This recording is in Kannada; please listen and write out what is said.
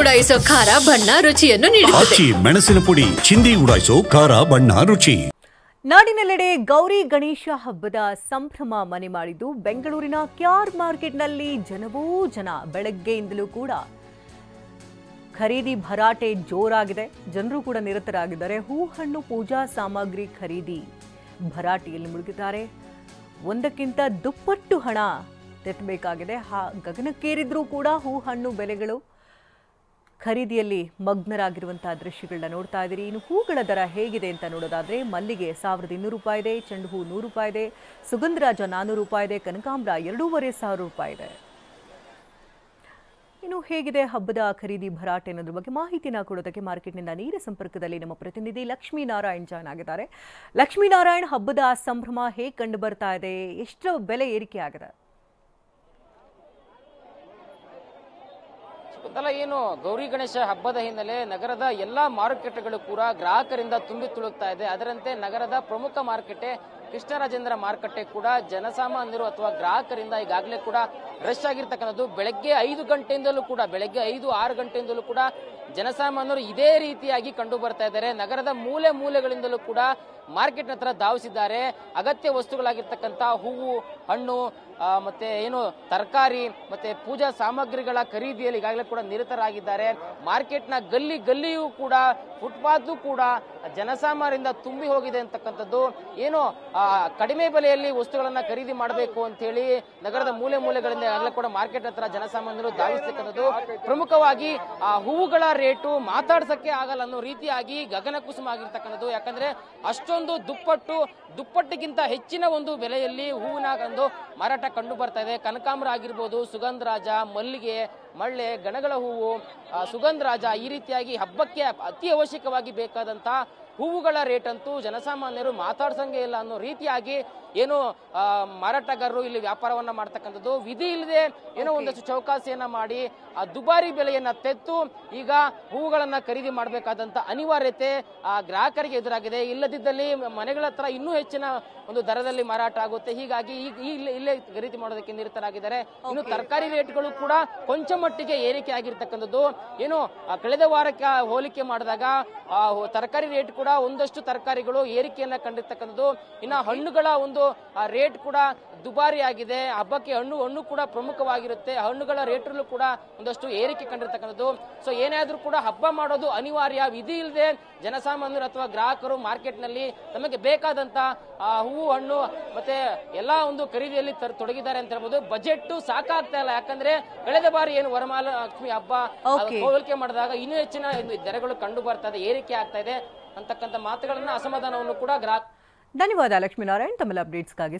ಉಡಾಯಿಸೋ ಖಾರ ಬಣ್ಣ ರುಚಿಯನ್ನು ನೀಡುತ್ತದೆ. ಮೆಣಸಿನ ಪುಡಿ ಚಿಂದಿ ಉಡಾಯಿಸೋ ಖಾರ ಬಣ್ಣ ರುಚಿ. ನಾಡಿನೆಲ್ಲೆಡೆ ಗೌರಿ ಗಣೇಶ ಹಬ್ಬದ ಸಂಭ್ರಮ ಮನೆ ಮಾಡಿದ್ದು ಬೆಂಗಳೂರಿನ ಕ್ಯಾರ್ ಮಾರ್ಕೆಟ್ನಲ್ಲಿ ಜನವೂ ಜನ. ಬೆಳಗ್ಗೆಯಿಂದಲೂ ಕೂಡ ಖರೀದಿ ಭರಾಟೆ ಜೋರಾಗಿದೆ. ಜನರು ಕೂಡ ನಿರತರಾಗಿದ್ದಾರೆ. ಹೂ ಹಣ್ಣು ಪೂಜಾ ಸಾಮಗ್ರಿ ಖರೀದಿ ಭರಾಟೆಯಲ್ಲಿ ಮುಳುಗಿದ್ದಾರೆ. ಒಂದಕ್ಕಿಂತ ದುಪ್ಪಟ್ಟು ಹಣ ತೆತ್ತಬೇಕಾಗಿದೆ. ಗಗನಕ್ಕೇರಿದ್ರೂ ಕೂಡ ಹೂ ಹಣ್ಣು ಬೆಲೆಗಳು ಖರೀದಿಯಲ್ಲಿ ಮಗ್ನರಾಗಿರುವಂತಹ ದೃಶ್ಯಗಳನ್ನ ನೋಡ್ತಾ ಇದ್ದೀರಿ. ಇನ್ನು ಹೂಗಳ ದರ ಹೇಗಿದೆ ಅಂತ ನೋಡೋದಾದ್ರೆ ಮಲ್ಲಿಗೆ 1200 ರೂಪಾಯಿ ಇದೆ, ಚೆಂಡು ಹೂ 100 ರೂಪಾಯಿ ಇದೆ, ಸುಗಂಧರಾಜ 400 ರೂಪಾಯಿ ಇದೆ, ಕನಕಾಂಬರ 2500 ರೂಪಾಯಿ ಇದೆ. ಇನ್ನು ಹೇಗಿದೆ ಹಬ್ಬದ ಖರೀದಿ ಭರಾಟೆ ಅನ್ನೋದ್ರ ಬಗ್ಗೆ ಮಾಹಿತಿನ ಕೊಡೋದಕ್ಕೆ ಮಾರ್ಕೆಟ್ನಿಂದ ನೇರ ಸಂಪರ್ಕದಲ್ಲಿ ನಮ್ಮ ಪ್ರತಿನಿಧಿ ಲಕ್ಷ್ಮೀನಾರಾಯಣ್ ಜಾಯ್ನ್ ಆಗಿದ್ದಾರೆ. ಲಕ್ಷ್ಮೀನಾರಾಯಣ್, ಹಬ್ಬದ ಸಂಭ್ರಮ ಹೇಗೆ ಕಂಡು ಬರ್ತಾ ಇದೆ? ಎಷ್ಟು ಬೆಲೆ ಏರಿಕೆ ಆಗಿದೆ? ಏನು ಗೌರಿ ಗಣೇಶ ಹಬ್ಬದ ಹಿನ್ನೆಲೆ ನಗರದ ಎಲ್ಲಾ ಮಾರುಕಟ್ಟೆಗಳು ಕೂಡ ಗ್ರಾಹಕರಿಂದ ತುಂಬಿ ತುಳುಕ್ತಾ ಇದೆ. ಅದರಂತೆ ನಗರದ ಪ್ರಮುಖ ಮಾರುಕಟ್ಟೆ ಕೃಷ್ಣರಾಜೇಂದ್ರ ಮಾರುಕಟ್ಟೆ ಕೂಡ ಜನಸಾಮಾನ್ಯರು ಅಥವಾ ಗ್ರಾಹಕರಿಂದ ಈಗಾಗಲೇ ಕೂಡ ರಶ್ ಆಗಿರ್ತಕ್ಕಂಥದ್ದು. ಬೆಳಗ್ಗೆ 5 ಗಂಟೆಯಿಂದಲೂ ಕೂಡ ಬೆಳಗ್ಗೆ 5-6 ಗಂಟೆಯಿಂದಲೂ ಕೂಡ ಜನಸಾಮಾನ್ಯರು ಇದೇ ರೀತಿಯಾಗಿ ಕಂಡು ಬರ್ತಾ ಇದ್ದಾರೆ. ನಗರದ ಮೂಲೆ ಮೂಲೆಗಳಿಂದಲೂ ಕೂಡ ಮಾರ್ಕೆಟ್ ಹತ್ರ ಧಾವಿಸಿದ್ದಾರೆ. ಅಗತ್ಯ ವಸ್ತುಗಳಾಗಿರ್ತಕ್ಕಂಥ ಹೂವು, ಹಣ್ಣು, ಮತ್ತೆ ಏನು ತರಕಾರಿ ಮತ್ತೆ ಪೂಜಾ ಸಾಮಗ್ರಿಗಳ ಖರೀದಿಯಲ್ಲಿ ಈಗಾಗಲೇ ಕೂಡ ನಿರತರಾಗಿದ್ದಾರೆ. ಮಾರ್ಕೆಟ್ನ ಗಲ್ಲಿ ಗಲ್ಲಿಯೂ ಕೂಡ ಫುಟ್ಪಾತ್ ಕೂಡ ಜನಸಾಮಾನ್ಯರಿಂದ ತುಂಬಿ ಹೋಗಿದೆ ಅಂತಕ್ಕಂಥದ್ದು. ಏನು ಕಡಿಮೆ ಬೆಲೆಯಲ್ಲಿ ವಸ್ತುಗಳನ್ನ ಖರೀದಿ ಮಾಡಬೇಕು ಅಂತ ಹೇಳಿ ನಗರದ ಮೂಲೆ ಮೂಲೆಗಳಿಂದ ಈಗಾಗಲೇ ಕೂಡ ಮಾರ್ಕೆಟ್ ಹತ್ರ ಜನಸಾಮಾನ್ಯರು ಧಾವಿಸ್ತಕ್ಕಂಥದ್ದು. ಪ್ರಮುಖವಾಗಿ ಆ ಹೂವುಗಳ ರೇಟು ಮಾತಾಡ್ಸಕ್ಕೆ ಆಗಲ್ಲ ಅನ್ನೋ ರೀತಿಯಾಗಿ ಗಗನ ಕುಸುಮ ಆಗಿರ್ತಕ್ಕಂಥದ್ದು. ಯಾಕಂದ್ರೆ ಅಷ್ಟೊಂದು ದುಪ್ಪಟ್ಟಿಗಿಂತ ಹೆಚ್ಚಿನ ಒಂದು ಬೆಲೆಯಲ್ಲಿ ಹೂವಿನ ಒಂದು ಮಾರಾಟ ಕಂಡು ಬರ್ತಾ ಇದೆ. ಕನಕಾಂಬರ ಆಗಿರ್ಬೋದು, ಸುಗಂಧರಾಜ, ಮಲ್ಲಿಗೆ, ಮಳ್ಳೆ, ಗಣಗಳ ಹೂವು, ಸುಗಂಧರಾಜ, ಈ ರೀತಿಯಾಗಿ ಹಬ್ಬಕ್ಕೆ ಅತಿ ಅವಶ್ಯಕವಾಗಿ ಬೇಕಾದಂತ ಹೂವುಗಳ ರೇಟ್ ಅಂತೂ ಜನಸಾಮಾನ್ಯರು ಮಾತಾಡ್ಸಂಗೆ ಇಲ್ಲ ಅನ್ನೋ ರೀತಿಯಾಗಿ ಏನು ಮಾರಾಟಗಾರರು ಇಲ್ಲಿ ವ್ಯಾಪಾರವನ್ನ ಮಾಡ್ತಕ್ಕಂಥದ್ದು. ವಿಧಿ ಇಲ್ಲದೆ ಏನೋ ಒಂದಷ್ಟು ಚೌಕಾಸಿಯನ್ನ ಮಾಡಿ ಆ ದುಬಾರಿ ಬೆಲೆಯನ್ನ ತೆತ್ತು ಈಗ ಹೂವುಗಳನ್ನ ಖರೀದಿ ಮಾಡಬೇಕಾದಂತ ಅನಿವಾರ್ಯತೆ ಆ ಗ್ರಾಹಕರಿಗೆ ಎದುರಾಗಿದೆ. ಇಲ್ಲದಿದ್ದಲ್ಲಿ ಮನೆಗಳ ಹತ್ರ ಇನ್ನೂ ಹೆಚ್ಚಿನ ಒಂದು ದರದಲ್ಲಿ ಮಾರಾಟ ಆಗುತ್ತೆ. ಹೀಗಾಗಿ ಇಲ್ಲೇ ಖರೀದಿ ಮಾಡೋದಕ್ಕೆ ನಿರತರಾಗಿದ್ದಾರೆ. ಇನ್ನು ತರಕಾರಿ ರೇಟ್ಗಳು ಕೂಡ ಕೊಂಚ ಮಟ್ಟಿಗೆ ಏರಿಕೆ ಆಗಿರ್ತಕ್ಕಂಥದ್ದು. ಏನು ಕಳೆದ ವಾರಕ್ಕೆ ಹೋಲಿಕೆ ಮಾಡಿದಾಗ ತರಕಾರಿ ರೇಟ್ ಕೂಡ ಒಂದಷ್ಟು ತರಕಾರಿಗಳು ಏರಿಕೆಯನ್ನ ಕಂಡಿರ್ತಕ್ಕಂಥದ್ದು. ಇನ್ನು ಹಣ್ಣುಗಳ ಒಂದು ರೇಟ್ ಕೂಡ ದುಬಾರಿ ಆಗಿದೆ. ಹಬ್ಬಕ್ಕೆ ಹಣ್ಣು ಕೂಡ ಪ್ರಮುಖವಾಗಿರುತ್ತೆ. ಹಣ್ಣುಗಳ ರೇಟಲ್ಲೂ ಕೂಡ ಒಂದಷ್ಟು ಏರಿಕೆ ಕಂಡಿರ್ತಕ್ಕಂಥದ್ದು. ಸೊ ಏನಾದ್ರೂ ಕೂಡ ಹಬ್ಬ ಮಾಡೋದು ಅನಿವಾರ್ಯ. ವಿಧಿ ಇಲ್ಲದೆ ಜನಸಾಮಾನ್ಯರು ಅಥವಾ ಗ್ರಾಹಕರು ಮಾರ್ಕೆಟ್ ನಲ್ಲಿ ತಮಗೆ ಬೇಕಾದಂತ ಹೂವು, ಹಣ್ಣು ಮತ್ತೆ ಎಲ್ಲಾ ಒಂದು ಖರೀದಿಯಲ್ಲಿ ತೊಡಗಿದ್ದಾರೆ ಅಂತ ಹೇಳ್ಬೋದು. ಬಜೆಟ್ ಸಾಕಾಗ್ತಾ ಇಲ್ಲ. ಯಾಕಂದ್ರೆ ಕಳೆದ ಬಾರಿ ಏನು ವರಮಹಾಲಕ್ಷ್ಮಿ ಹಬ್ಬ ಹೋಲಿಕೆ ಮಾಡಿದಾಗ ಇನ್ನೂ ಹೆಚ್ಚಿನ ದರಗಳು ಕಂಡು ಬರ್ತಾ ಇದೆ, ಏರಿಕೆ ಆಗ್ತಾ ಇದೆ ಅಂತಕ್ಕಂಥ ಮಾತುಗಳನ್ನ ಅಸಮಾಧಾನವನ್ನು ಕೂಡ ಗ್ರಾಹಕ. ಧನ್ಯವಾದ ಲಕ್ಷ್ಮೀನಾರಾಯಣ್, ತಮ್ಮ ಅಪ್ಡೇಟ್ಸ್ಗಾಗಿ.